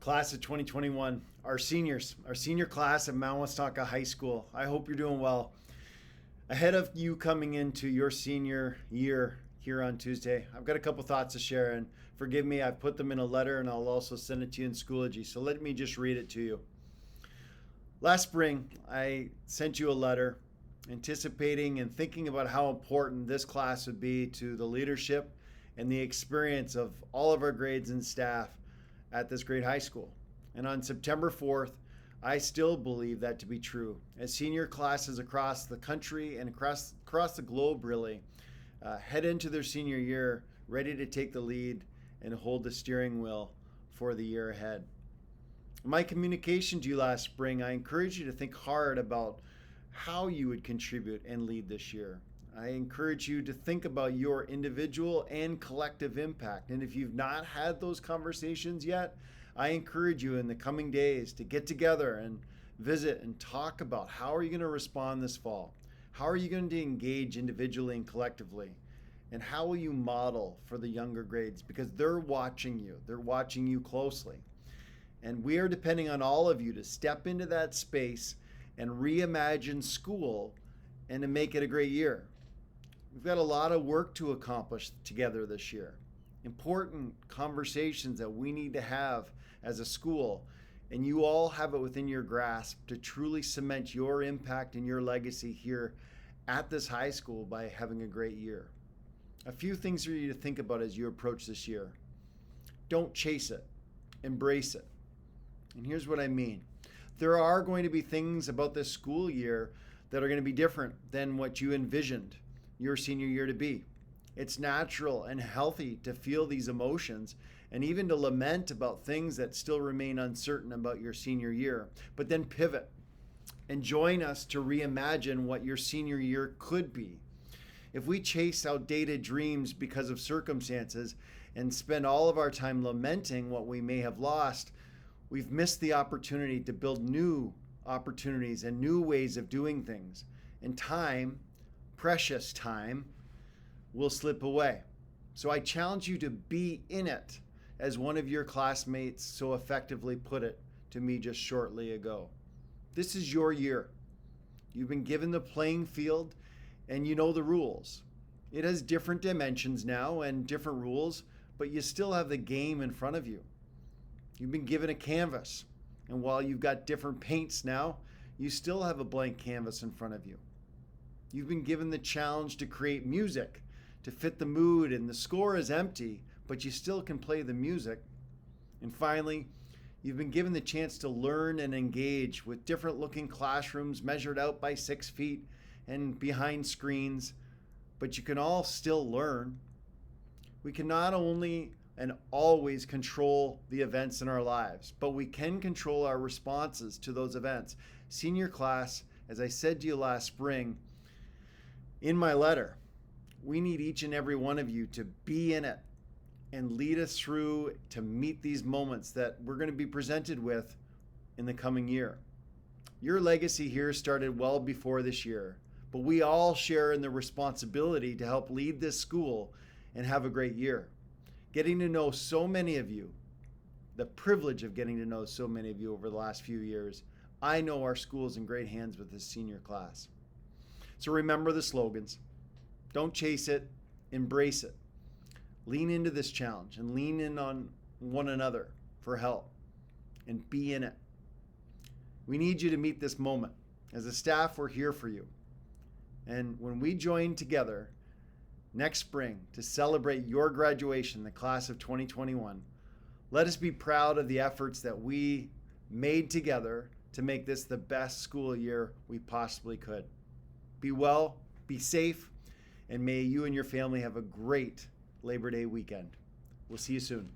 Class of 2021, our seniors, our senior class at Mount Westaka High School. I hope you're doing well. Ahead of you coming into your senior year here on Tuesday, I've got a couple thoughts to share, and forgive me, I've put them in a letter and I'll also send it to you in Schoology. So let me just read it to you. Last spring, I sent you a letter anticipating and thinking about how important this class would be to the leadership and the experience of all of our grades and staff at this great high school. And on September 4th, I still believe that to be true. As senior classes across the country and across the globe really head into their senior year, ready to take the lead and hold the steering wheel for the year ahead. In my communication to you last spring, I encourage you to think hard about how you would contribute and lead this year. I encourage you to think about your individual and collective impact. And if you've not had those conversations yet, I encourage you in the coming days to get together and visit and talk about how are you going to respond this fall? How are you going to engage individually and collectively? And how will you model for the younger grades? Because they're watching you. They're watching you closely. And we are depending on all of you to step into that space and reimagine school and to make it a great year. We've got a lot of work to accomplish together this year. Important conversations that we need to have as a school, and you all have it within your grasp to truly cement your impact and your legacy here at this high school by having a great year. A few things for you to think about as you approach this year. Don't chase it, embrace it. And here's what I mean. There are going to be things about this school year that are going to be different than what you envisioned your senior year to be. It's natural and healthy to feel these emotions and even to lament about things that still remain uncertain about your senior year, but then pivot and join us to reimagine what your senior year could be. If we chase outdated dreams because of circumstances and spend all of our time lamenting what we may have lost, we've missed the opportunity to build new opportunities and new ways of doing things. And time, precious time, will slip away. So I challenge you to be in it, as one of your classmates so effectively put it to me just shortly ago. This is your year. You've been given the playing field and you know the rules. It has different dimensions now and different rules, but you still have the game in front of you. You've been given a canvas, and while you've got different paints now, you still have a blank canvas in front of you. You've been given the challenge to create music to fit the mood, and the score is empty, but you still can play the music. And finally, you've been given the chance to learn and engage with different looking classrooms measured out by 6 feet and behind screens, but you can all still learn. We can not only and always control the events in our lives, but we can control our responses to those events. Senior class, as I said to you last spring in my letter, we need each and every one of you to be in it and lead us through to meet these moments that we're going to be presented with in the coming year. Your legacy here started well before this year, but we all share in the responsibility to help lead this school and have a great year. Getting to know so many of you, the privilege of getting to know so many of you over the last few years, I know our school's in great hands with this senior class. So remember the slogans. Don't chase it, embrace it. Lean into this challenge and lean in on one another for help and be in it. We need you to meet this moment. As a staff, we're here for you. And when we join together next spring to celebrate your graduation, the class of 2021, let us be proud of the efforts that we made together to make this the best school year we possibly could. Be well, be safe, and may you and your family have a great Labor Day weekend. We'll see you soon.